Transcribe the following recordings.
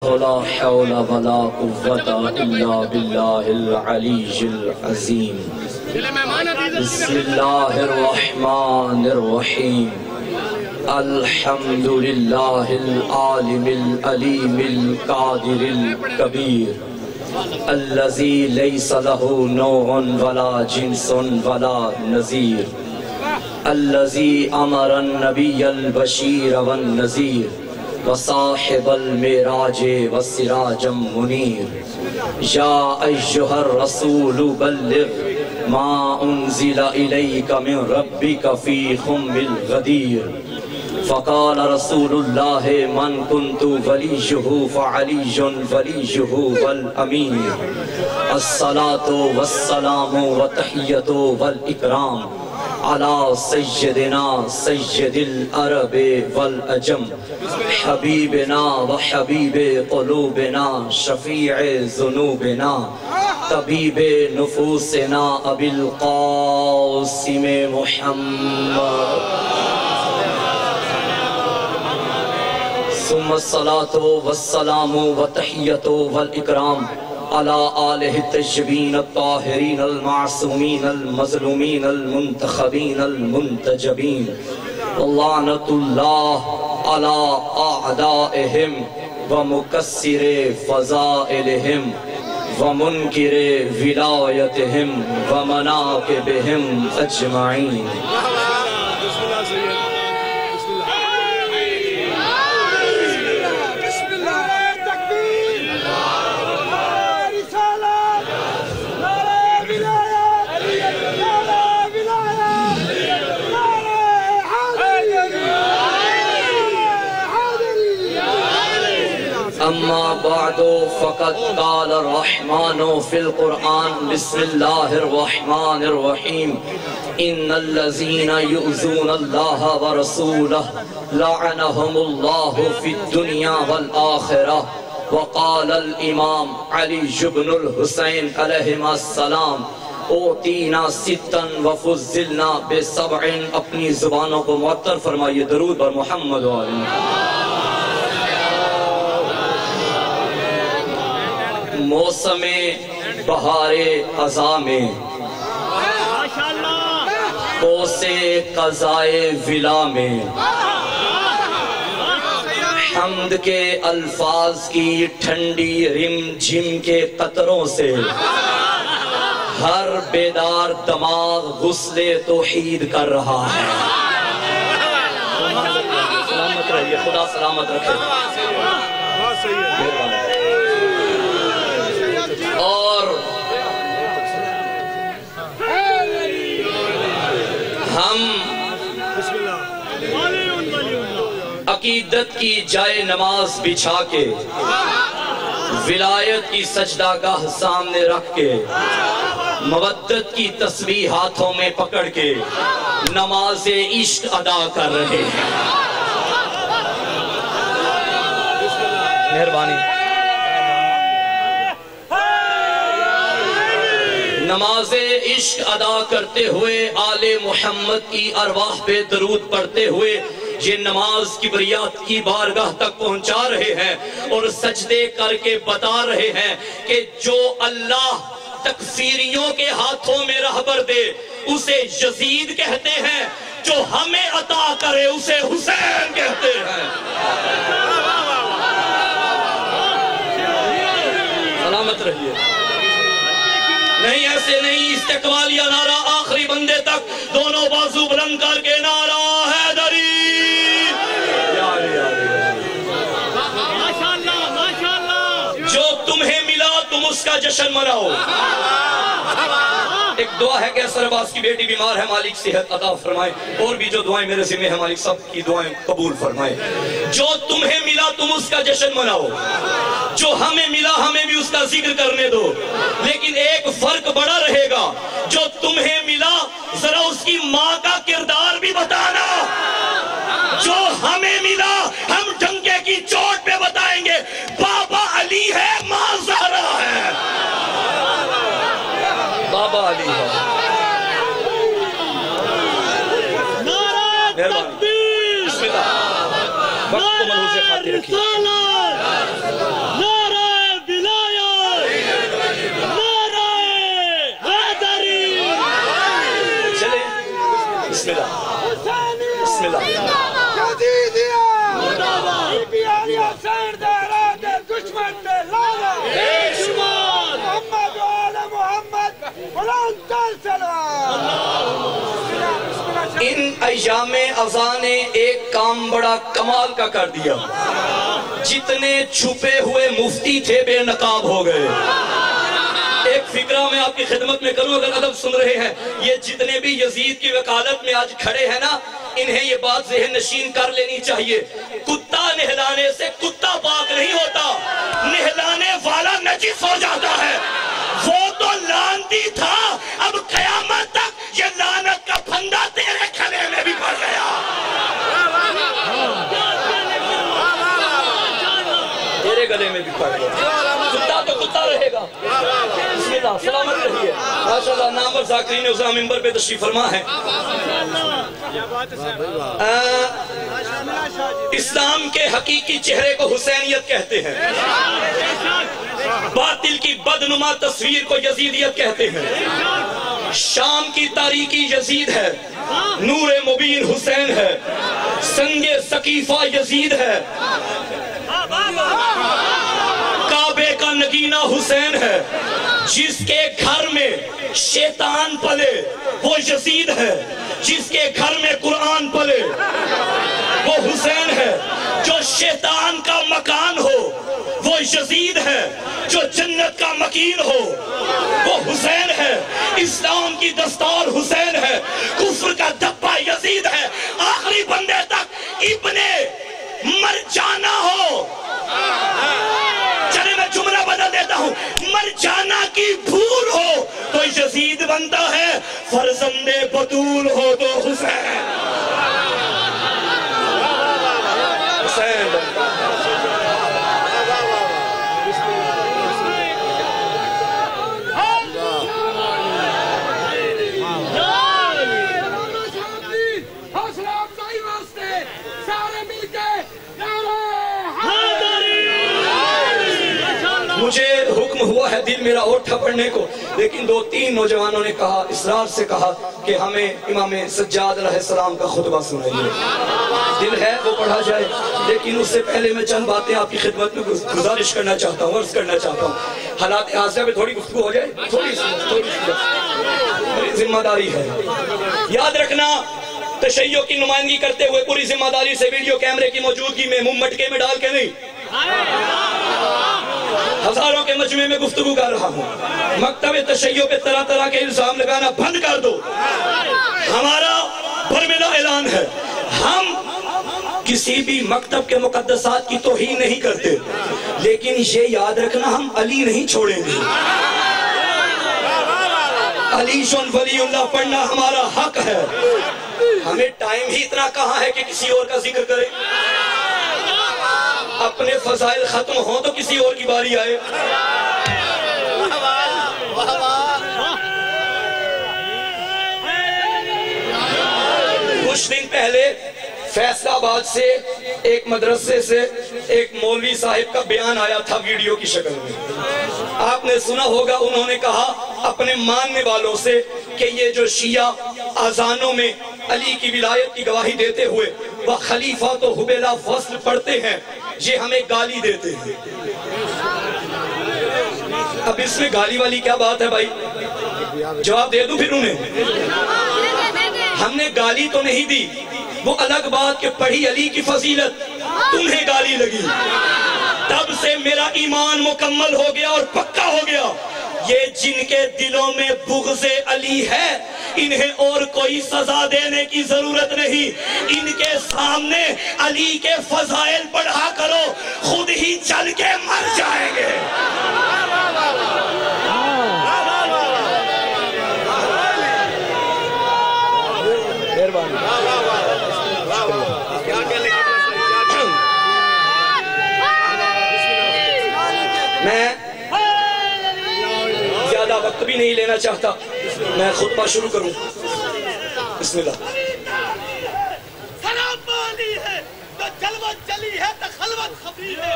لا حول ولا قوة إلا بالله العلي العظيم. بسم الله الرحمن الرحيم. الحمد لله العالم العليم القادر الكبير الذي ليس له نوع ولا جنس ولا نظير، الذي أمر النبي البشير والنذير وصاحب المعراج والسراج منير. يا أيها الرسول بلغ ما أنزل إليك من ربك في خم الغدير. فقال رسول الله من كنت وليه فعلي وليه والأمير. الصلاة والسلام والتحية والإكرام على سيدنا سيد العرب والعجم، حبيبنا وحبيب قلوبنا شفيع ذنوبنا طبيب نفوسنا أبي القاسم محمد. ثم الصلاة والسلام والتحية والإكرام على آلہ الطیبین الطاہرین المعصومین المظلومین المنتخبین المنتجبین. لعنت اللہ علی اعدائہم ومکسر فضائلہم ومنکر ولایتہم ومناقبہم اجمعین. اما بعد فقد قال الرحمن في القرآن بسم الله الرحمن الرحيم ان الذين يؤذون الله ورسوله لعنهم الله في الدنيا والآخرة. وقال الامام علی بن الحسین علیہ السلام اوتینا ستا وفضلنا بسبع. اپنی زبانوں کو معطر فرمائیے درود بر محمد و آلہ. موسم بہار خزاں میں پوس قضائے ولا میں حمد کے الفاظ کی ٹھنڈی رم جھم کے قطروں سے ہر بیدار دماغ غسل توحید کر رہا ہے. سلامت رہیے، خدا سلامت رکھے. اور ہم عقیدت کی جائے نماز بچھا کے ولایت کی سجدہ گاہ سامنے رکھ کے مودت کی تسبیح ہاتھوں میں پکڑ کے نماز عشق ادا کر رہے ہیں. مہربانی. نماز عشق ادا کرتے ہوئے آل محمد کی ارواح پہ درود پڑھتے ہوئے یہ نماز کبریات کی بارگاہ تک پہنچا رہے ہیں اور سجدے کر کے بتا رہے ہیں کہ جو اللہ تکفیریوں کے ہاتھوں میں رہبر دے اسے یزید کہتے ہیں، جو ہمیں عطا کرے اسے حسین کہتے ہیں. سلامت رہیے. نہیں ایسے نہیں، استقبالیہ نعرہ آخری بندے تک دونوں بازو بلند کر کے نعرہ حیدری. جو تمہیں ملا تم اس کا جشن مناؤ. ایک دعا ہے کہ اثر عباس کی بیٹی بیمار ہے، مالک صحت عطا فرمائے. اور بھی جو دعائیں میرے ذمہ ہیں مالک سب کی دعائیں قبول فرمائے. جو تمہیں ملا تم اس کا جشن مناؤ، جو ہمیں ملا ہمیں بھی اس کا ذکر کرنے دو. لیکن ایک فرق بڑا رہے گا، جو تمہیں ملا ذرا اس کی ماں کا کردار بھی بتانا. جو ہمیں ملا ہم ڈنکے کی چوٹ پہ بتائیں گے بابا علی ہے، ماں زہرا ہے. بابا علی ہے. تکبیر. بسم اللہ. وقت کو ملحوظ خاطر رکھیے. ایام اذان نے ایک کام بڑا کمال کا کر دیا، جتنے چھپے ہوئے مفتی تھے بے نقاب ہو گئے۔ ایک فکرہ میں آپ کی خدمت میں کروں، اگر ادب سن رہے ہیں، یہ جتنے بھی یزید کی وکالت میں آج کھڑے ہیں نا، انہیں یہ بات ذہن نشین کر لینی چاہیے، کتا نہلانے سے کتا پاک نہیں ہوتا، نہلانے والا نجس ہو جاتا ہے۔ وہ تو لعنتی تھا، اب قیامت تک یہ لعنت کا پھندا تیرے کھلے میں بھی پڑ گیا۔ تیرے گلے میں بھی پڑ گیا، کتا تو کتا رہے گا۔ بسم اللہ، سلامت رہیے۔ ماشاءاللہ، نامور ذاکرین عظام منبر پہ تشریف فرما ہے۔ اسلام کے حقیقی چہرے کو حسینیت کہتے ہیں، باطل کی بدنما تصویر کو یزیدیت کہتے ہیں۔ شام کی تاریکی یزید ہے، نور مبین حسین ہے، سنگ ثقیفہ یزید ہے، کعبے کا نگینہ حسین ہے، جس کے گھر میں شیطان پلے وہ یزید ہے، جس کے گھر میں قرآن پلے وہ حسین ہے، جو شیطان کا مکان ہو وہ یزید ہے، جو جنت کا مکین ہو وہ حسین ہے، اسلام کی دستار حسین ہے، کفر کا دبا یزید ہے، آخری بندے تک ابن مرجانہ ہو۔ چلے میں جملہ بدل دیتا ہوں، مرجانہ کی بھول ہو تو یزید بنتا ہے، فرزند بطول ہو تو حسین بنتا ہے۔ مجھے حکم ہوا ہے دل میرا اٹھا پڑھنے کو، لیکن 2-3 نوجوانوں نے کہا، اصرار سے کہا کہ ہمیں امام سجاد علیہ السلام کا خطبہ سنائیے۔ دل ہے وہ پڑھا جائے، لیکن اس سے پہلے میں چند باتیں آپ کی خدمت میں گزارش کرنا چاہتا ہوں، عرض کرنا چاہتا ہوں۔ حالات حاضرہ پہ تھوڑی گفتگو ہو جائے، تھوڑی ذمہ داری ہے۔ یاد رکھنا، تشیع کی نمائندگی کرتے ہوئے پوری ذمہ داری سے ویڈیو کیمرے کی موجودگی میں منہ مٹکے میں ڈال کے نہیں، ہزاروں کے مجمع میں گفتگو کر رہا ہوں۔ مکتب تشیع پہ طرح طرح کے الزام لگانا بند کر دو۔ ہمارا برملا اعلان ہے، ہم کسی بھی مکتب کے مقدسات کی توہین نہیں کرتے، لیکن یہ یاد رکھنا ہم علی نہیں چھوڑیں گے۔ علی شن ولی اللہ پڑھنا ہمارا حق ہے۔ ہمیں ٹائم ہی اتنا کہاں ہے کہ کسی اور کا ذکر کریں؟ اپنے فضائل ختم ہوں تو کسی اور کی باری آئے۔ کچھ دن پہلے فیصل آباد سے ایک مدرسے سے ایک مولوی صاحب کا بیان آیا تھا ویڈیو کی شکل میں۔ آپ نے سنا ہوگا، انہوں نے کہا اپنے ماننے والوں سے کہ یہ جو شیعہ اذانوں میں علی کی ولایت کی گواہی دیتے ہوئے وہ خلیفہ تو بلا فصل پڑھتے ہیں، یہ ہمیں گالی دیتے ہیں۔ اب اس میں گالی والی کیا بات ہے بھائی؟ جواب دے دوں پھر انہیں؟ ہم نے گالی تو نہیں دی، وہ الگ بات کہ پڑھی علی کی فضیلت تمہیں گالی لگی۔ تب سے میرا ایمان مکمل ہو گیا اور پکا ہو گیا، یہ جن کے دلوں میں بغض علی ہے انہیں اور کوئی سزا دینے کی ضرورت نہیں، ان کے سامنے علی کے فضائل پڑھا کرو، خود ہی چل کے مر جائیں گے۔ میں زیادہ وقت بھی نہیں لینا چاہتا، میں خطبہ شروع کروں۔ بسم اللہ۔ سلام علی ہے تو جلوت جلی ہے تو خلوت خفی ہے،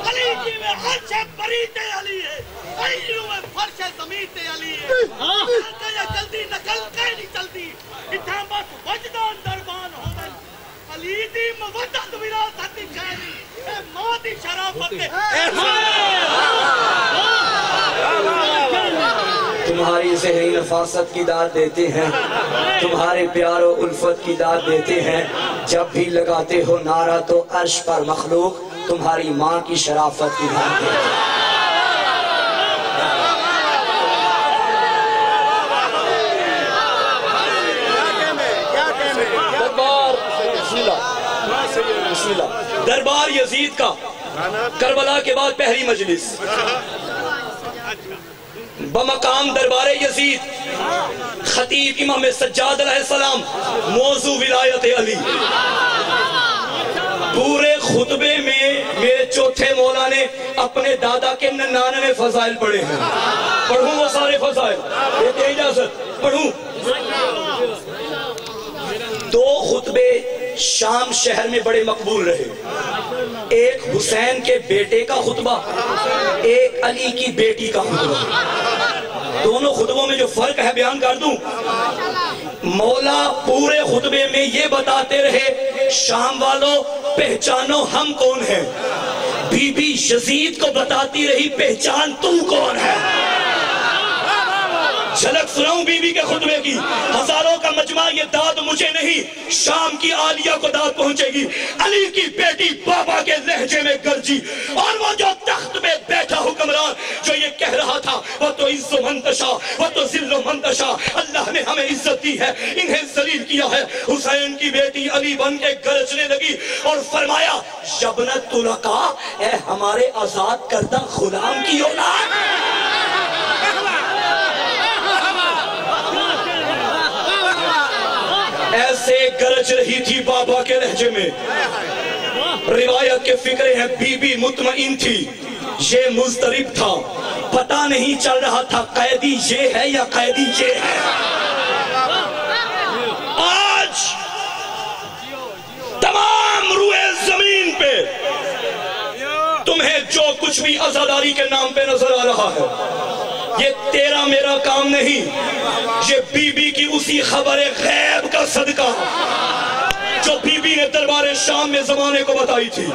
علی جی میں عرش برید علی ہے، علی میں فرش زمین علی ہے، کہ جلدی نکل کے نہیں چلتی، اتھامت وجدان دربان ہومن، علی دی مودت وراثت شہری، اے موت شرافت تمہاری ذہنی نفاست کی داد دیتے ہیں تمہارے پیار و الفت کی داد دیتے ہیں، جب بھی لگاتے ہو نعرہ تو عرش پر مخلوق تمہاری ماں کی شرافت کی داد دیتے ہیں۔ دربار یزید کا کربلا کے بعد پہلی مجلس بمقام دربار یزید، خطیب امام سجاد علیہ السلام، موضوع ولایت علی۔ پورے خطبے میں میرے چوتھے مولا نے اپنے دادا کے 99 فضائل پڑھے ہیں۔ پڑھوں وہ سارے فضائل؟ دیتے اجازت پڑھوں؟ 2 خطبے شام شہر میں بڑے مقبول رہے، ایک حسین کے بیٹے کا خطبہ، ایک علی کی بیٹی کا خطبہ۔ دونوں خطبوں میں جو فرق ہے بیان کر دوں۔ مولا پورے خطبے میں یہ بتاتے رہے، شام والوں پہچانو ہم کون ہیں۔ بی بی یزید کو بتاتی رہی، پہچان تم کون ہے۔ جھلک سناؤں بی بی کے خطبے کی، ہزاروں کا مجمع، یہ داد مجھے نہیں، شام کی عالیہ کو داد پہنچے گی۔ علی کی بیٹی بابا کے لہجے میں گرجی، اور وہ جو تخت میں بیٹھا حکمران جو یہ کہہ رہا تھا، وہ تو عز و منتشا، وہ تو ذل و منتشا، اللہ نے ہمیں عزت دی ہے، انہیں ذلیل کیا ہے۔ حسین کی بیٹی علی بن کے گرجنے لگی اور فرمایا، یبنۃ طلقا، اے ہمارے آزاد کردہ غلام کی اولاد۔ ایسے گرج رہی تھی بابا کے لہجے میں۔ روایت کے فکرے ہیں، بی بی مطمئن تھی، یہ مضطرب تھا، پتہ نہیں چل رہا تھا قیدی یہ ہے یا قیدی یہ ہے۔ آج تمام روئے زمین پہ تمہیں جو کچھ بھی عزاداری کے نام پہ نظر آ رہا ہے، یہ تیرا میرا کام نہیں، یہ بی بی کی اسی خبر غیب کا صدقہ جو بی بی نے دربار شام میں زمانے کو بتائی تھی۔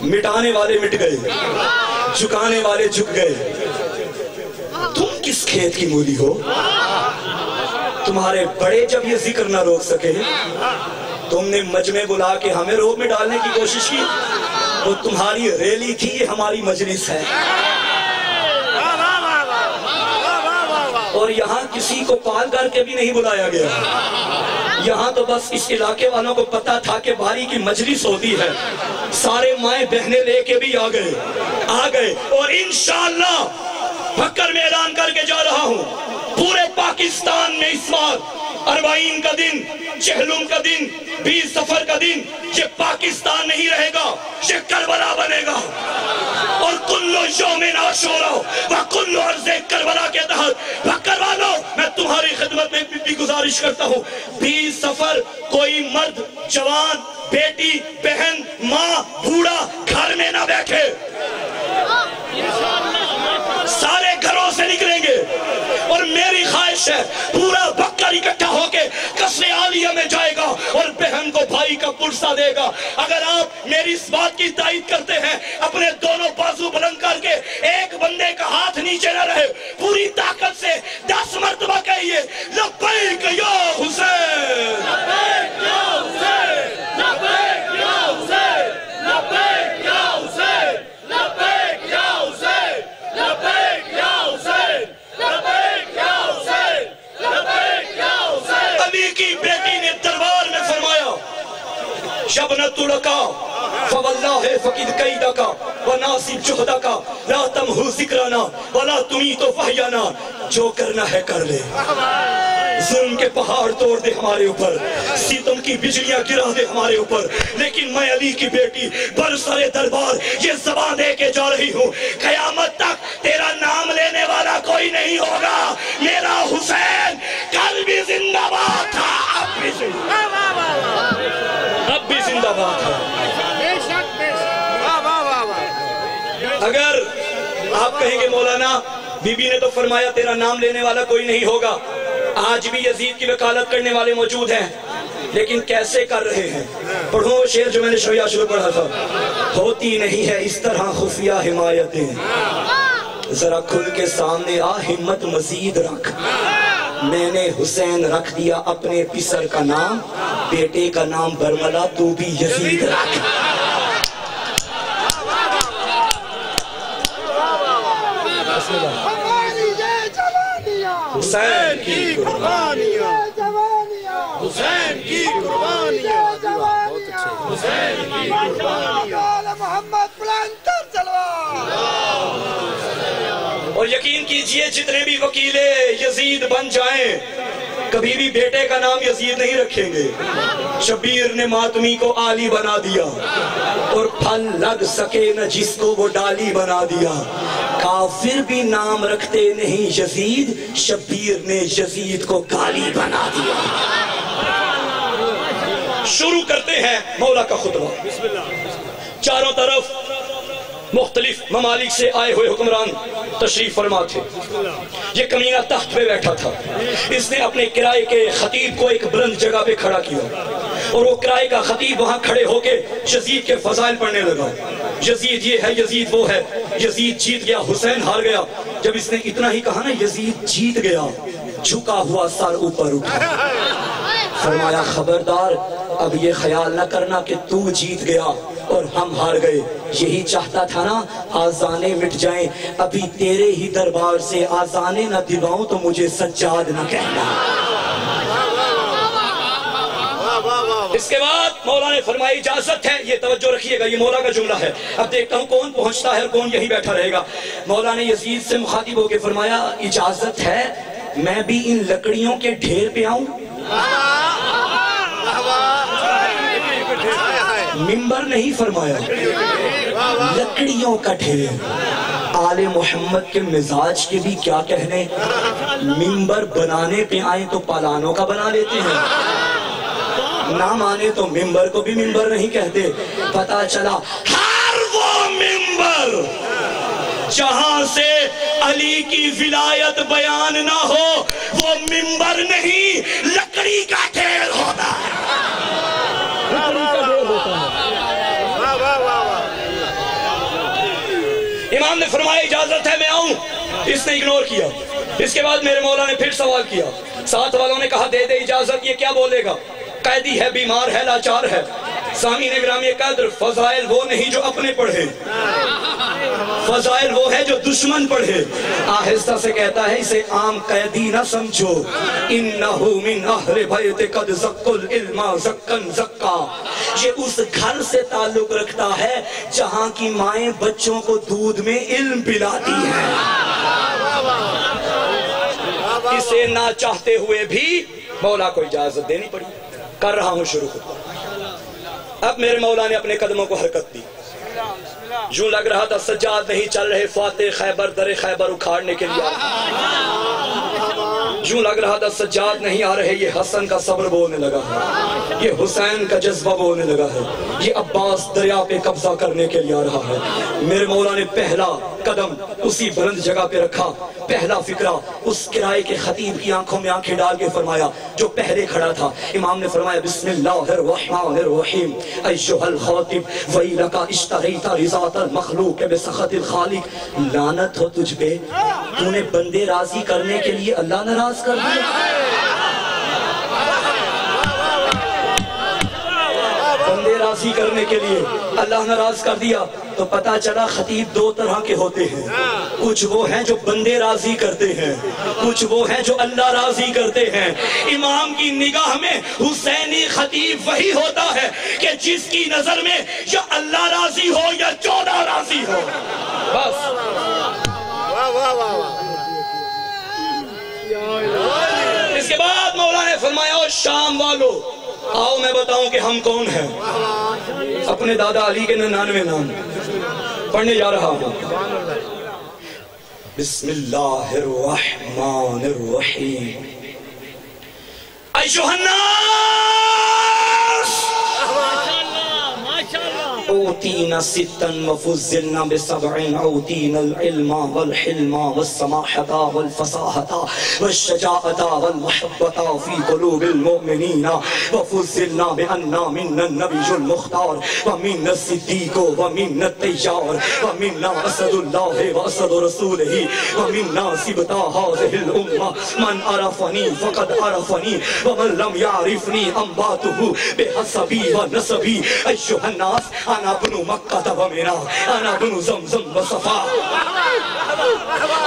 مٹانے والے مٹ گئے، جھکانے والے جھک گئے۔ تم کس کھیت کی مولی ہو؟ تمہارے بڑے جب یہ ذکر نہ روک سکے، تم نے مجمع بلا کے ہمیں روک میں ڈالنے کی کوشش کی۔ وہ تمہاری ریلی تھی، یہ ہماری مجلس ہے۔ اور یہاں کسی کو پال کر کے بھی نہیں بلایا گیا، یہاں تو بس اس علاقے والوں کو پتا تھا کہ بھاری کی مجلس ہوتی ہے، سارے مائیں بہنیں لے کے بھی آ گئے۔ اور انشاءاللہ پھکر میں اعلان کر کے جا رہا ہوں، پورے پاکستان میں اس بار 40 کا دن، چہلم کا دن، 20 سفر کا دن، یہ پاکستان نہیں رہے گا، یہ کربلا بنے گا۔ اور کلو یوم عاشورا و کلو عرض کربلا کے تحت بھکر والوں میں تمہاری خدمت میں بھی گزارش کرتا ہوں، 20 سفر کوئی مرد، جوان، بیٹی، بہن، ماں، بوڑھا گھر میں نہ بیٹھے، سارے گھروں سے نکلیں گے۔ اور میری خواہش ہے پورا بکر اکٹھا ہو کے قصر عالیہ میں جائے گا اور بہن کو بھائی کا پرسہ دے گا۔ اگر آپ میری اس بات کی تائید کرتے ہیں، اپنے دونوں بازو بلند کر کے ایک بندے کا ہاتھ نیچے نہ رہے، پوری طاقت سے 10 مرتبہ کہیے، لبیک یا حسین، لبیک یا حسین، لبیک یا حسین، لبیک یا حسین، لبیک یا حسین، لبیک یا حسین، لبیک یا حسین، لبیک یا حسین۔ علی کی بیٹی نے دربار میں فرمایا، یبنۃ لکا فواللہ فقد قیدکا وناصب جہدکا لا تمحو ذکرنا ولا تمیت وحینا، جو کرنا ہے کر لے، ظلم کے پہاڑ توڑ دے ہمارے اوپر، ستم کی بجلیاں گرا دے ہمارے اوپر، لیکن میں علی کی بیٹی برسر دربار یہ زبان دے کے جا رہی ہوں، قیامت تک تیرا نام لینے والا کوئی نہیں ہوگا۔ میرا حسین کل بھی زندہ باد تھا، اب بھی زندہ باد ہے۔ اگر آپ کہیں گے مولانا بی بی نے تو فرمایا تیرا نام لینے والا کوئی نہیں ہوگا، آج بھی یزید کی وکالت کرنے والے موجود ہیں، لیکن کیسے کر رہے ہیں؟ پڑھو وہ شعر جو میں نے شویہ شروع پڑھا تھا، ہوتی نہیں ہے اس طرح خفیہ حمایتیں، ذرا کھل کے سامنے آ ہمت مزید رکھ۔ میں نے حسین رکھ دیا اپنے پسر کا نام، بیٹے کا نام برملا، تو بھی یزید رکھ۔ حسین کی قربانیاں، حسین کی قربانیاں، حسین کی قربانیاں، محمد بلندر سلوات۔ اور یقین کیجئے جتنے بھی وکیل یزید بن جائیں کبھی بھی بیٹے کا نام یزید نہیں رکھیں گے۔ شبیر نے ماتمی کو آلی بنا دیا اور پھل لگ سکے نہ جس کو وہ ڈالی بنا دیا۔ کافر بھی نام رکھتے نہیں یزید، شبیر نے یزید کو گالی بنا دیا۔ شروع کرتے ہیں مولا کا خطبہ۔ چاروں طرف مختلف ممالک سے آئے ہوئے حکمران تشریف فرما تھے۔ یہ کمینہ تخت پہ بیٹھا تھا، اس نے اپنے کرائے کے خطیب کو ایک بلند جگہ پہ کھڑا کیا اور وہ کرائے کا خطیب وہاں کھڑے ہو کے یزید کے فضائل پڑھنے لگا۔ یزید یہ ہے، یزید وہ ہے، یزید جیت گیا، حسین ہار گیا۔ جب اس نے اتنا ہی کہا نا یزید جیت گیا، جھکا ہوا سر اوپر اٹھا، فرمایا خبردار اب یہ خیال نہ کرنا کہ تو جیت گیا اور ہم ہار گئے، یہی چاہتا تھا نا آزانے مٹ جائیں، ابھی تیرے ہی دربار سے آزانے نہ دلواؤں تو مجھے سجاد نہ کہنا۔ اس کے بعد مولا نے فرمائی اجازت ہے، یہ توجہ رکھیے گا، یہ مولا کا جملہ ہے، اب دیکھتا ہوں کون پہنچتا ہے اور کون یہی بیٹھا رہے گا۔ مولا نے یزید سے مخاطب ہو کے فرمایا اجازت ہے میں بھی ان لکڑیوں کے ڈھیر پہ آؤں؟ ممبر نہیں فرمایا، لکڑیوں کا ڈھیر۔ آل محمد کے مزاج کے بھی کیا کہنے، ممبر بنانے پہ آئیں تو پالانوں کا بنا لیتے ہیں، نہ مانے تو ممبر کو بھی ممبر نہیں کہتے۔ پتا چلا ہر وہ ممبر جہاں سے علی کی ولایت بیان نہ ہو وہ ممبر نہیں، لکڑی کا ڈھیر ہوتا ہے۔ امام نے فرمایا اجازت ہے میں آؤں، اس نے اگنور کیا۔ اس کے بعد میرے مولا نے پھر سوال کیا، ساتھ والوں نے کہا دے دے اجازت، یہ کیا بولے گا، قیدی ہے، بیمار ہے، لاچار ہے۔ سامعین گرامی قدر، فضائل وہ نہیں جو اپنے پڑھے، فضائل وہ ہے جو دشمن پڑھے۔ آہستہ سے کہتا ہے اسے عام قیدی نہ سمجھو، انہو من اہل بیت قد زق العلم زقن زقا، یہ اس گھر سے تعلق رکھتا ہے جہاں کی مائیں بچوں کو دودھ میں علم پلاتی ہیں۔ اسے نہ چاہتے ہوئے بھی مولا کو اجازت دینی پڑی۔ کر رہا ہوں شروع خود۔ اب میرے مولا نے اپنے قدموں کو حرکت دی، یوں لگ رہا تھا سجاد نہیں چل رہے فاتح خیبر در خیبر اکھاڑنے کے لیے، یوں لگ رہا تھا سجاد نہیں آ رہے، یہ حسن کا صبر بولنے لگا ہے، یہ حسین کا جذبہ بولنے لگا ہے، یہ عباس دریا پہ قبضہ کرنے کے لیے آ رہا ہے۔ میرے مولا نے پہلا قدم اسی بلند جگہ پہ رکھا، پہلا فکرہ اس کرائے کے خطیب کی آنکھوں میں آنکھیں ڈال کے فرمایا جو پہلے کھڑا تھا۔ امام نے فرمایا بسم اللہ الرحمن الرحیم ایھا الخاطب ویلک اشتریت رضات المخلوق بسخط الخالق، لعنت ہو تجھ پہ، تو نے بندے راضی کرنے کے لیے اللہ ناراض کر دیا۔ بندے راضی کرنے کے لیے اللہ ناراض کر دیا، تو پتا چلا خطیب دو طرح کے ہوتے ہیں، کچھ وہ ہیں جو بندے راضی کرتے ہیں، کچھ وہ ہیں جو اللہ راضی کرتے ہیں۔ امام کی نگاہ میں حسینی خطیب وہی ہوتا ہے کہ جس کی نظر میں یا اللہ راضی ہو یا چودہ راضی ہو، بس۔ اس کے بعد مولا نے فرمایا او شام والو آؤ میں بتاؤں کہ ہم کون ہیں۔ اپنے دادا علی کے 99 نام پڑھنے جا رہا ہوں۔ بسم اللہ الرحمن الرحیم ایھا الناس اوتینا ستن وفضلنا بسبعن اوتینا العلم والحلم والسماحة والفصاحة والشجاعة والمحبة في قلوب المؤمنين وفضلنا بأننا منا النبي المختار ومنا الصديق ومنا التيار ومنا أسد الله وأسد رسوله ومنا سبط هذه الأمة من عرفني فقد عرفني ومن لم يعرفني أنباته بحسبي ونسبي أيها الناس أنا ابن مكة ومنى أنا ابن زمزم وصفا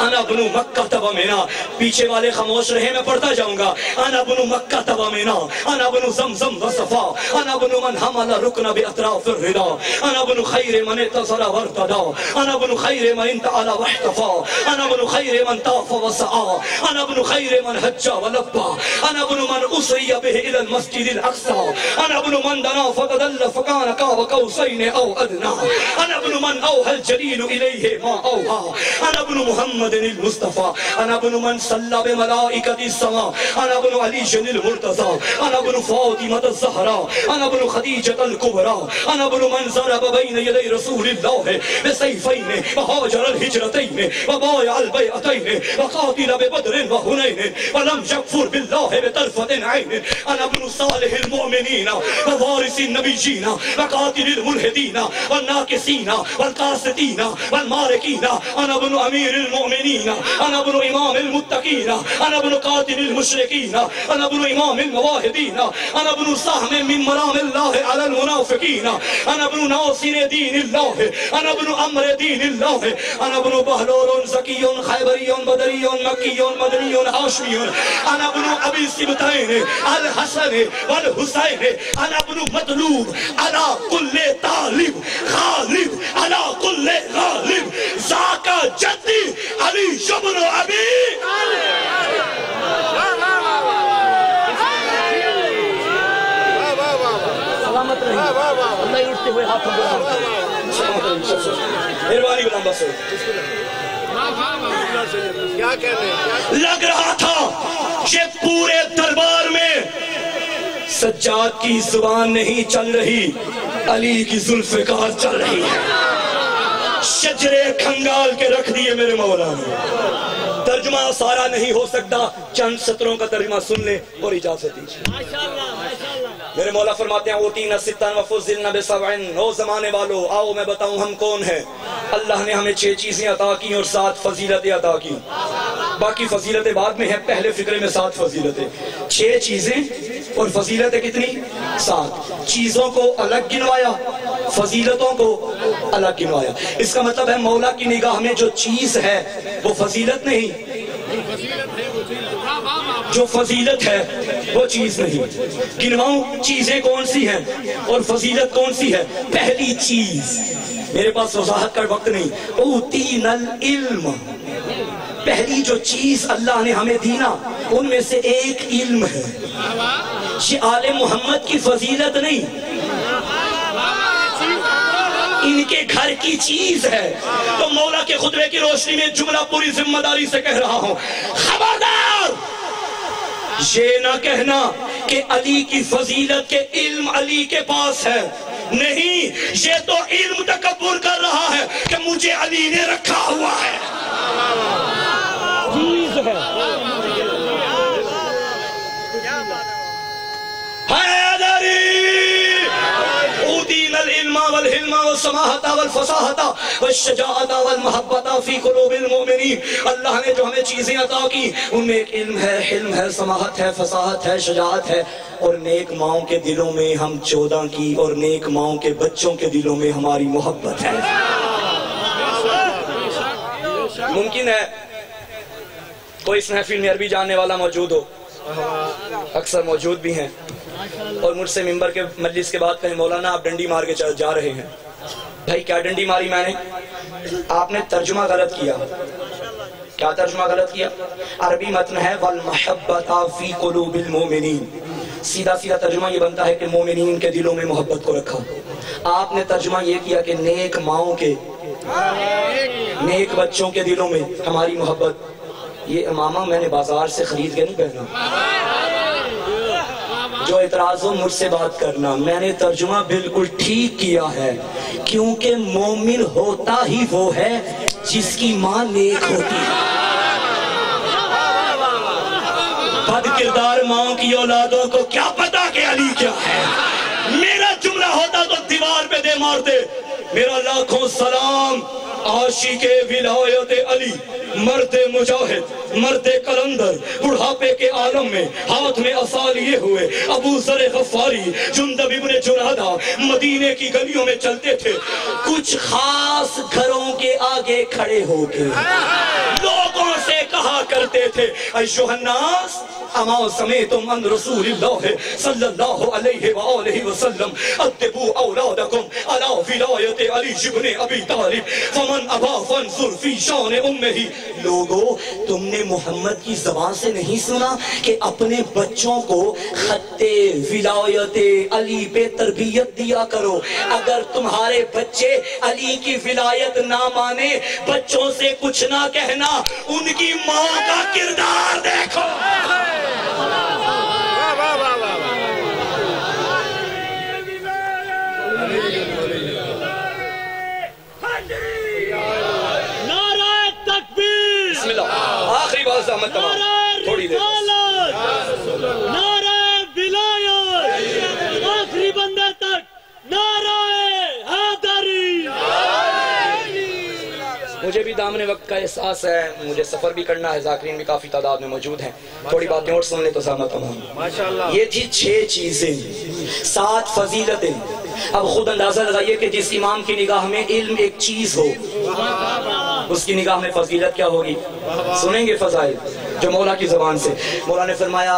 انا بنو مکہ تب مینا پیچھے والے خاموش رہے میں پڑھتا جاؤں گا انا بنو مکہ تب مینا انا بنو زمزم وصفا انا بنو من حمل رکن باطراف الردا انا بنو خیر من اتصل وارتدا انا بنو خیر من انتعل واحتفا انا بنو خیر من طاف وسعا انا بنو خیر من حج ولبا انا بنو من اسری به الى المسجد الاقصى انا بنو من دنا فقدل فكان قاب قوسين او ادنى انا بنو من اوحى الجليل اليه ما اوحى انا ابن محمد المصطفى انا ابن من صلى بملائكة السماء انا ابن علي المرتضى انا ابن فاطمة الزهراء انا ابن خديجة الكبرى انا ابن من ضرب بين يدي رسول الله بسيفين وهاجر الهجرتين وبايع البيعتين وقاتل ببدر وهنين ولم يكفر بالله بطرفة عين انا ابن صالح المؤمنين ووارث النبيين وقاتل الملحدين والناكسين والقاسطين والماركين انا ابن امیر المؤمنین انا ابن امام المتقین انا ابن قاتل المشرکین انا ابن امام المواحدین انا ابن سهم من مرام اللہ علی المنافقین انا ابن ناصر دین اللہ انا ابن امر دین اللہ انا ابن بہلول زکی خیبری بدری مکی مدنی ہاشمی انا ابن ابی سبتین الحسن والحسین انا ابن مطلوب علی کل طالب غالب علی کل غالب ذاکا جدی علی شبن ابی سلامت رہی اللہ ہی اٹھتے ہوئے ہاتھ مہربانی غلام بسو کیا کہنے لگ رہا تھا یہ پورے دربار میں سجاد کی زبان نہیں چل رہی علی کی ذوالفقار چل رہی ہے شجرے کھنگال کے رکھ دیے میرے مولا نے ترجمہ سارا نہیں ہو سکتا چند سطروں کا ترجمہ سن لیں اور اجازت دیجئے میرے مولا فرماتے ہیں اوتینا ستن وفضلنا بسبعن او زمانے والو آؤ میں بتاؤں ہم کون ہیں اللہ نے ہمیں 6 چیزیں عطا کی اور 7 فضیلتیں عطا کی باقی فضیلتیں بعد میں ہیں پہلے فقرے میں 7 فضیلتیں 6 چیزیں اور فضیلتیں کتنی 7 چیزوں کو الگ گنوایا فضیلتوں کو الگ گنوایا اس کا مطلب ہے مولا کی نگاہ میں جو چیز ہے وہ فضیلت نہیں جو فضیلت ہے وہ چیز نہیں گنواؤں چیزیں کون سی ہیں اور فضیلت کون سی ہے پہلی چیز میرے پاس وضاحت کا وقت نہیں اوتینا العلم پہلی جو چیز اللہ نے ہمیں دینا ان میں سے ایک علم ہے یہ آل محمد کی فضیلت نہیں ان کے گھر کی چیز ہے تو مولا کے خطبے کی روشنی میں جملہ پوری ذمہ داری سے کہہ رہا ہوں خبردار یہ نہ کہنا کہ علی کی فضیلت کے علم علی کے پاس ہے نہیں یہ تو علم تکبر کر رہا ہے کہ مجھے علی نے رکھا ہوا ہے چیز ہے حیدری اوتینا العلم والحلم والسماحة والفصاحة والشجاعة والمحبة في قلوب المؤمنين اللہ نے جو ہمیں چیزیں عطا کی ان میں ایک علم ہے حلم ہے سماحت ہے فصاحت ہے شجاعت ہے اور نیک ماؤں کے دلوں میں ہم 14 کی اور نیک ماؤں کے بچوں کے دلوں میں ہماری محبت ہے ممکن ہے کوئی اس محفل میں عربی جاننے والا موجود ہو اکثر موجود بھی ہیں اور مجھ سے ممبر کے مجلس کے بعد کہیں مولانا آپ ڈنڈی مار کے جا رہے ہیں بھائی کیا ڈنڈی ماری میں نے آپ نے ترجمہ غلط کیا کیا ترجمہ غلط کیا عربی متن ہے وَالْمَحَبَّةَ فِي قُلُوبِ الْمُؤْمِنِينَ سیدھا سیدھا ترجمہ یہ بنتا ہے کہ مومنین کے دلوں میں محبت کو رکھا آپ نے ترجمہ یہ کیا کہ نیک ماؤں کے نیک بچوں کے دلوں میں ہماری محبت یہ امامہ میں نے بازار سے خرید کے نہیں پہنا جو اعتراض ہو مجھ سے بات کرنا میں نے ترجمہ بالکل ٹھیک کیا ہے کیونکہ مومن ہوتا ہی وہ ہے جس کی ماں نیک ہوتی ہے۔ بد کردار ماں کی اولادوں کو کیا پتا کہ علی کیا ہے؟ میرا جملہ ہوتا تو دیوار پہ دے مارتے۔ میرا لاکھوں سلام عاشق ولایت علی، مرد مجاہد، مرد قلندر، بڑھاپے کے عالم میں ہاتھ میں عصا لیے ہوئے ابو ذر غفاری جندب ابن جنادہ مدینے کی گلیوں میں چلتے تھے۔ کچھ خاص گھروں کے آگے کھڑے ہو کے لوگوں سے کہا کرتے تھے ایھا الناس اما سمعتم عن رسول اللہ صلی اللہ علیہ وآلہ وسلم ادبوا اولادکم علی ولایت علی ابن ابی طالب فمن ابا فانظر فی شان امہ۔ لوگو تم نے محمد کی زبان سے نہیں سنا کہ اپنے بچوں کو خط ولایت علی پہ تربیت دیا کرو؟ اگر تمہارے بچے علی کی ولایت نہ مانے، بچوں سے کچھ نہ کہنا، ان کی ماں کا کردار دیکھو۔ آخری بات احمد تمام تھوڑی دیر نعرہ ولایت آخری بندے تک نعرہ حیدری۔ مجھے بھی دامن وقت کا احساس ہے، مجھے سفر بھی کرنا ہے، ذاکرین بھی کافی تعداد میں موجود ہیں، تھوڑی باتیں اور سن لیں تو زحمت تمام۔ یہ تھی 6 چیزیں، 7 فضیلتیں۔ اب خود اندازہ لگائیے کہ جس امام کی نگاہ میں علم ایک چیز ہو، اس کی نگاہ میں فضیلت کیا ہوگی؟ سنیں گے فضائل جو مولا کی زبان سے۔ مولا نے فرمایا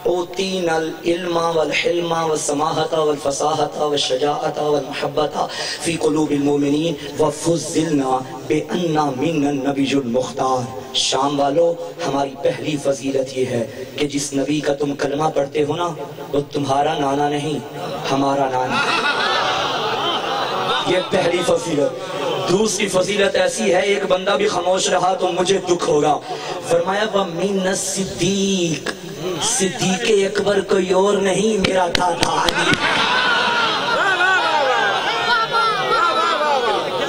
اوتینا العلم والحلم والسماحت والفصاحت والشجاعت والمحبت فی قلوب المؤمنین وفضلنا بأننا من النبی المختار۔ شام والو، ہماری پہلی فضیلت یہ ہے کہ جس نبی کا تم کلمہ پڑھتے ہو نا، وہ تمہارا نانا نہیں، ہمارا نانا۔ یہ پہلی فضیلت۔ دوسری فضیلت ایسی ہے، ایک بندہ بھی خاموش رہا تو مجھے دکھ ہوگا۔ فرمایا وَمِنَ الصِّدِّیقِ، صدیق اکبر کوئی اور نہیں، میرا دادا علی۔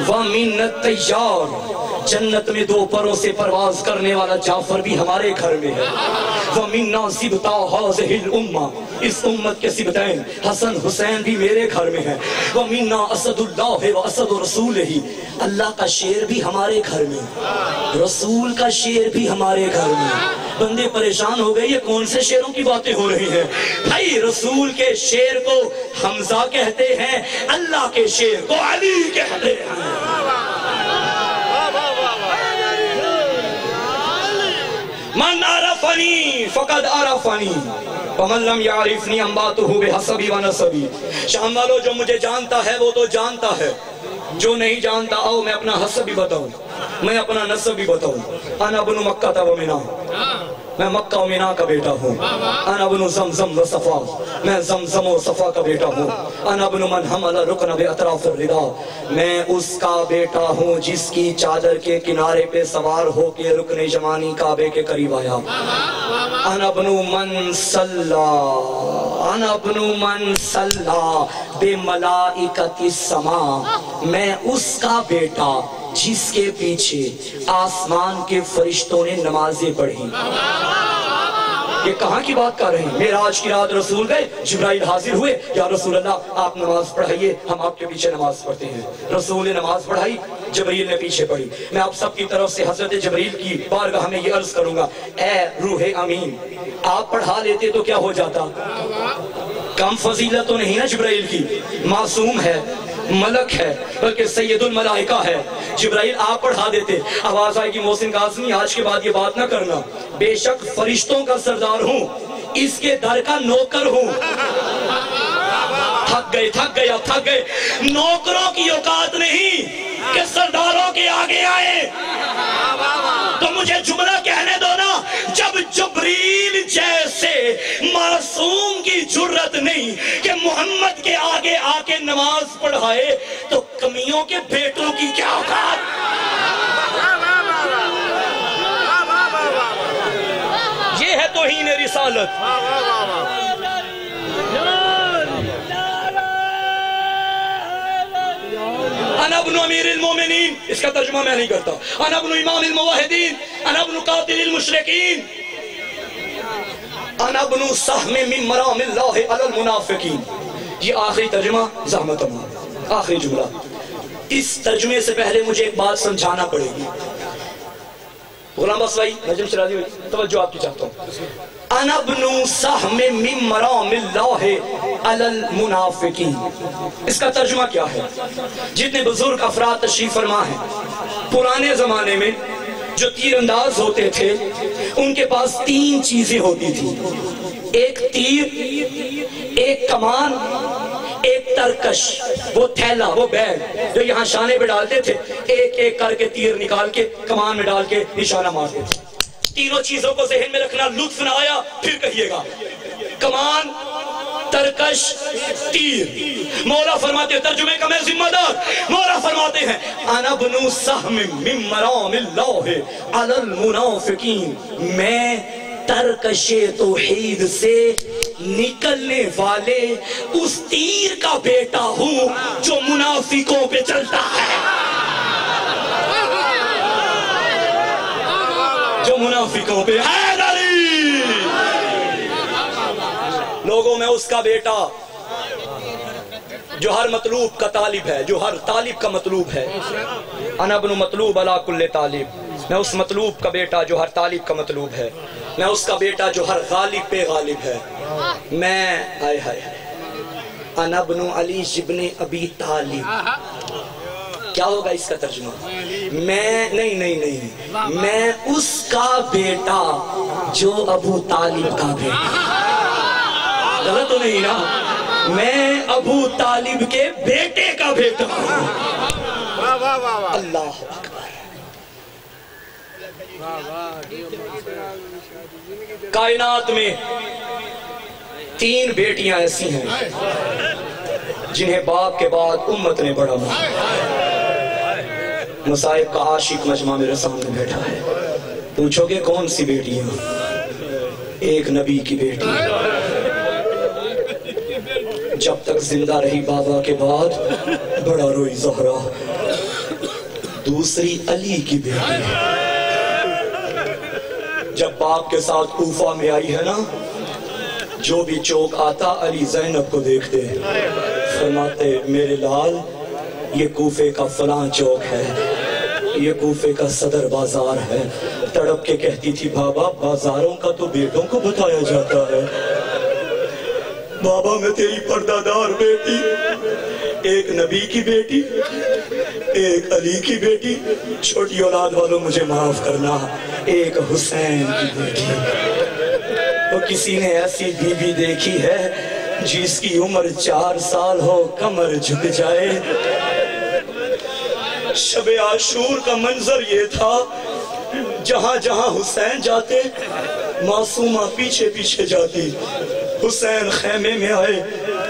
وَمِنَ الطَّیَّارِ، جنت میں 2 پروں سے پرواز کرنے والا جعفر بھی ہمارے گھر میں ہے۔ وَمِنَّا سِبْتَا هَذِهِ الْأُمَّةِ، اس امت کے سبتین حسن حسین بھی میرے گھر میں ہے۔ وَمِنَّا أَسَدُ اللَّهِ وَأَسَدُ رَسُولِهِ، اللہ کا شیر بھی ہمارے گھر میں، رسول کا شیر بھی ہمارے گھر میں۔ بندے پریشان ہو گئے، یہ کون سے شیروں کی باتیں ہو رہی ہیں؟ بھائی رسول کے شیر کو حمزہ کہتے ہیں، اللہ کے شیر کو علی کہتے ہیں۔ من عرفنی فقد عرفنی ومن لم یعرفنی انباتہ بحسبی ونسبی۔ شام والو، جو مجھے جانتا ہے وہ تو جانتا ہے، جو نہیں جانتا آؤ میں اپنا حسب بھی بتاؤں، میں اپنا نسب بھی بتاؤں۔ انا ابن مکہ و منا، میں مکہ و منا کا بیٹا ہوں۔ انا ابن زمزم و صفا، میں زمزم و صفا کا بیٹا ہوں۔ انا ابن من حمل رکن باطراف الردا، میں اس کا بیٹا ہوں جس کی چادر کے کنارے پہ سوار ہو کے رکن یمانی کعبے کے قریب آیا۔ انا ابن من صلی، انا ابن من صلی بملائکۃ السماء، میں اس کا بیٹا جس کے پیچھے آسمان کے فرشتوں نے نمازیں پڑھی۔ یہ کہاں کی بات کر رہے ہیں؟ معراج کی رات رسول گئے، جبرائیل حاضر ہوئے، یا رسول اللہ آپ نماز پڑھائیے، ہم آپ کے پیچھے نماز پڑھتے ہیں۔ رسول نے نماز پڑھائی، جبرائیل نے پیچھے پڑھی۔ میں آپ سب کی طرف سے حضرت جبرائیل کی بارگاہ میں یہ عرض کروں گا، اے روح امین، آپ پڑھا لیتے تو کیا ہو جاتا؟ کم فضیلت تو نہیں نا جبرائیل کی، معصوم ہے، ملک ہے، بلکہ سید الملائکہ ہے۔ جبرائیل آپ پڑھا دیتے۔ آواز آئے گی محسن قاسمی آج کے بعد یہ بات نہ کرنا، بے شک فرشتوں کا سردار ہوں، اس کے در کا نوکر ہوں۔ تھک گئے اب تھک گئے۔ نوکروں کی اوقات نہیں کہ سرداروں کے آگے آئے۔ تو مجھے جملہ کہنے دو نا، جب جبریل جیسے معصوم کی جرت نہیں کہ محمد کے آگے آ کے نماز پڑھائے، تو کمیوں کے بیٹوں کی کیا اوقات؟ یہ ہے توہین رسالت۔ انا ابن امیر المومنین، اس کا ترجمہ میں نہیں کرتا، انا ابن امام الموحدین، انا ابن قاتل المشرکین، انا ابن سہم من مرام اللہ علی المنافقین. یہ آخری ترجمہ زحمت امام، آخری جملہ. اس ترجمے سے پہلے مجھے ایک بات سمجھانا پڑے گی. غلام باس بھائی نجم شرازی ہوئی توجہ آپ کی چاہتا ہوں. انا ابن سہم من مرام اللہ علی المنافقین، اس کا ترجمہ کیا ہے؟ جتنے بزرگ افراد تشریف فرما ہیں، پرانے زمانے میں جو تیر انداز ہوتے تھے ان کے پاس 3 چیزیں ہوتی تھی. ایک تیر، ایک کمان، ایک ترکش، وہ تھیلا، وہ بیگ جو یہاں شانے پہ ڈالتے تھے، ایک ایک کر کے تیر نکال کے کمان میں ڈال کے نشانہ مارتے تھے. تینوں چیزوں کو ذہن میں رکھنا، لطف نہ آیا پھر کہیے گا. کمان، ترکش، تیر. مولا فرماتے ہیں، ترجمے کا میں ذمہ دار، مولا فرماتے ہیں انا ابن سہم من مرام اللہ علی المنافقین، میں ترکش توحید سے نکلنے والے اس تیر کا بیٹا ہوں جو منافقوں پہ چلتا ہے، جو منافقوں پہ. حیدری لوگوں میں اس کا بیٹا جو ہر مطلوب کا طالب ہے، جو ہر طالب کا مطلوب ہے. انا ابن مطلوب علی کل طالب، میں اس مطلوب کا بیٹا جو ہر طالب کا مطلوب ہے، میں اس کا بیٹا جو ہر غالب پہ غالب ہے. میں انا ابن علی ابن ابی طالب. کیا ہوگا اس کا ترجمہ؟ میں نہیں میں اس کا بیٹا جو ابو طالب کا بیٹا. غلط تو نہیں نا؟ میں ابو طالب کے بیٹے کا بیٹا ہوں. اللہ اکبر. کائنات میں 3 بیٹیاں ایسی ہیں جنہیں باپ کے بعد امت نے بڑا مانا. مصائب کا عاشق مجمع میرے سامنے بیٹھا ہے. پوچھو گے کون سی بیٹیاں؟ ایک نبی کی بیٹی جب تک زندہ رہی بابا کے بعد بڑا روئی زہرا. دوسری علی کی بیٹی جب باپ کے ساتھ کوفہ میں آئی ہے نا، جو بھی چوک آتا علی زینب کو دیکھتے فرماتے میرے لال یہ کوفے کا فلاں چوک ہے، یہ کوفے کا صدر بازار ہے. تڑپ کے کہتی تھی بابا بازاروں کا تو بیٹوں کو بتایا جاتا ہے. بابا میں تیری پردہ دار بیٹی، ایک نبی کی بیٹی، ایک علی کی بیٹی. چھوٹی اولاد والوں مجھے معاف کرنا، ایک حسین کی بیٹی. تو کسی نے ایسی بیوی دیکھی ہے جس کی عمر 4 سال ہو کمر جھک جائے؟ شب عاشور کا منظر یہ تھا، جہاں جہاں حسین جاتے معصومہ پیچھے پیچھے جاتی. حسین خیمے میں آئے،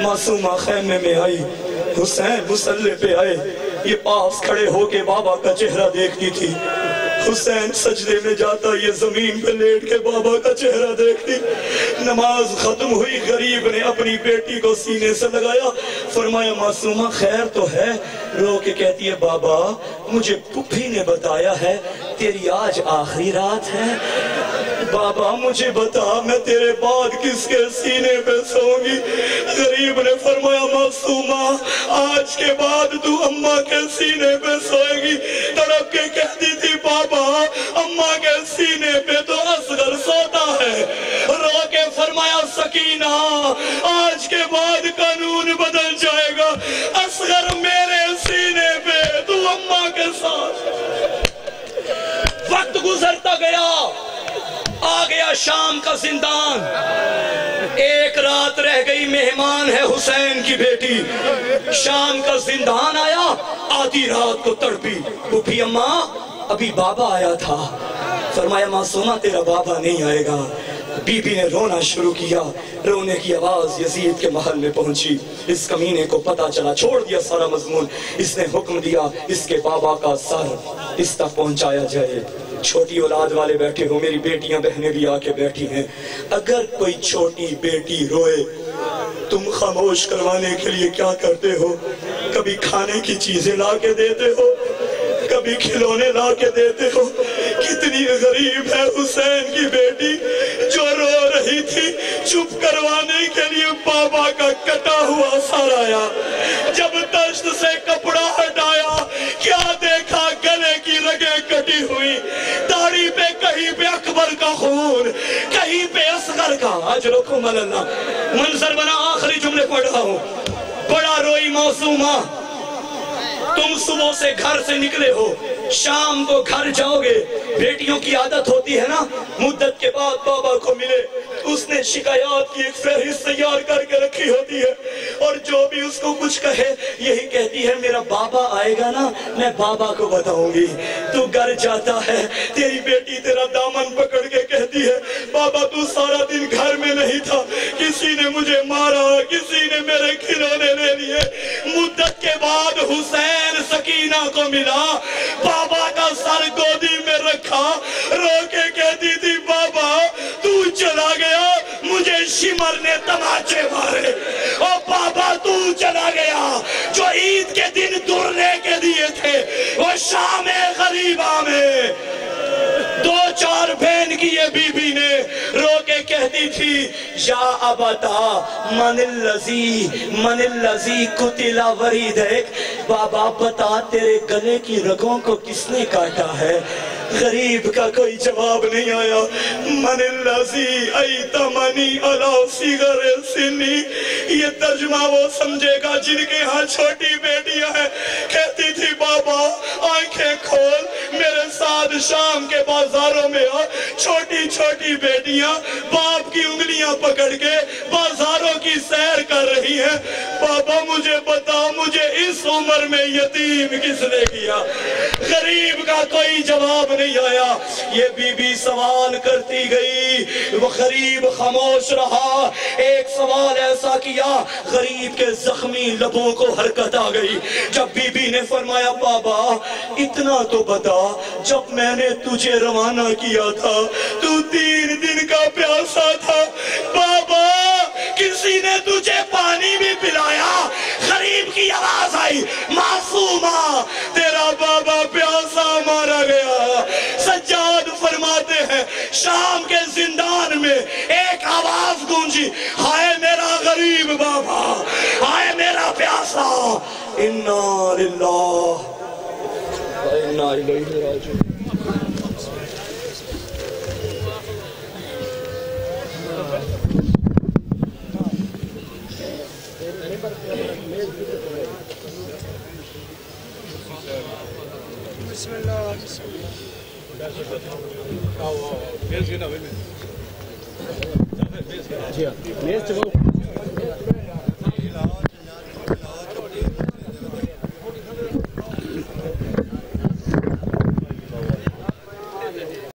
معصومہ خیمے میں آئی. حسین مصلی پہ آئے، یہ پاس کھڑے ہو کے بابا کا چہرہ دیکھتی تھی. حسین سجدے میں جاتا، یہ زمین پہ لیٹ کے بابا کا چہرہ دیکھتی. نماز ختم ہوئی، غریب نے اپنی بیٹی کو سینے سے لگایا، فرمایا معصومہ خیر تو ہے؟ رو کے کہتی ہے بابا مجھے پھپھی نے بتایا ہے تیری آج آخری رات ہے. بابا مجھے بتا میں تیرے بعد کس کے سینے پہ سوں گی؟ غریب نے فرمایا معصومہ آج کے بعد تو اماں کے سینے پہ سوئے گی. تڑپ کے کہتی تھی بابا اماں کے سینے پہ تو اصغر سوتا ہے. رو کے فرمایا سکینہ آج کے بعد قانون بدل جائے گا، اصغر میرے سینے پہ تو اماں کے ساتھ. وقت گزرتا گیا، آ گیا شام کا زندان. ایک رات رہ گئی، مہمان ہے حسین کی بیٹی. شام کا زندان آیا، آدھی رات کو تڑپی. پھوپھی اماں ابھی بابا آیا تھا. فرمایا معصومہ تیرا بابا نہیں آئے گا. بی بی نے رونا شروع کیا. رونے کی آواز یزید کے محل میں پہنچی. اس کمینے کو پتا چلا، چھوڑ دیا سارا مضمون. اس نے حکم دیا اس کے بابا کا سر اس تک پہنچایا جائے. چھوٹی اولاد والے بیٹھے ہو، میری بیٹیاں بہنیں بھی آ کے بیٹھی ہیں. اگر کوئی چھوٹی بیٹی روئے تم خاموش کروانے کے لیے کیا کرتے ہو؟ کبھی کھانے کی چیزیں لا کے دیتے ہو، کبھی کھلونے لا کے دیتے ہو۔ کتنی غریب ہے حسین کی بیٹی جو رو رہی تھی، چپ کروانے کے لیے بابا کا کٹا ہوا سر آیا، جب دشت سے کپڑا ہٹایا کیا دیکھا؟ گلے کی رگیں کٹی ہوئی، داڑھی پہ کہیں پہ اکبر کا خون، کہیں پہ اصغر کا۔ اجرکم اللہ۔ منظر بنا، آخری جملے پڑھ رہا ہوں۔ بڑا روئی معصومہ، تم صبح سے گھر سے نکلے ہو، شام کو گھر جاؤ گے، بیٹیوں کی عادت ہوتی ہے نا، مدت کے بعد بابا کو ملے، اس نے شکایات کی ایک فہرست تیار کر کے رکھی ہوتی ہے، اور جو بھی اس کو کچھ کہے یہی کہتی ہے میرا بابا آئے گا نا میں بابا کو بتاؤں گی۔ تو گھر جاتا ہے، تیری بیٹی تیرا دامن پکڑ کے کہتی ہے بابا تو سارا دن گھر میں نہیں تھا، کسی نے مجھے مارا، کسی نے میرے کھلونے لے لیے۔ مدت کے بعد حسین سکینہ کو ملا، بابا کا سر گودی میں رکھا، رو کے کہتی تھی بابا تو چلا گیا، مجھے شمر نے تماچے مارے، اور بابا تو چلا گیا، جو عید کے دن در لے کے دیے تھے وہ شام غریبہ میں دو چار بہن کی یہ بی بی نے رو کے کہتی تھی یا ابتا من اللذی قتل وریدک، بابا بتا تیرے گلے کی رگوں کو کس نے کاٹا ہے؟ غریب کا کوئی جواب نہیں آیا۔ من اللذی ایتمنی علی صغر سنی، یہ ترجمہ وہ سمجھے گا جن کے ہاں چھوٹی بیٹیاں ہیں۔ کہتی تھی بابا آنکھیں کھول، میرے ساتھ شام کے بازاروں میں آ، چھوٹی چھوٹی بیٹیاں باپ کی انگلیاں پکڑ کے بازاروں کی سیر کر رہی ہیں، بابا مجھے بتا مجھے اس عمر میں یتیم کس نے کیا؟ غریب کا کوئی جواب نہیں آیا۔ یہ بی بی سوال کرتی گئی، وہ غریب خاموش رہا۔ ایک سوال ایسا کیا غریب کے زخمی لبوں کو حرکت آ گئی، جب بی بی نے فرمایا بابا اتنا تو بتا، جب میں نے تجھے روانہ کیا تھا تو 3 دن کا پیاسا تھا، بابا کسی نے تجھے پانی بھی پلایا؟ غریب کی آواز آئی معصومہ تیرا بابا پیاسا مارا گیا۔ سجاد فرماتے ہیں شام کے زندان میں ایک آواز گونجی، ہائے میرا غریب بابا، ہائے میرا پیاسا، انا للہ و انا الیہ راجعون۔ بسم اللہ بسم اللہ۔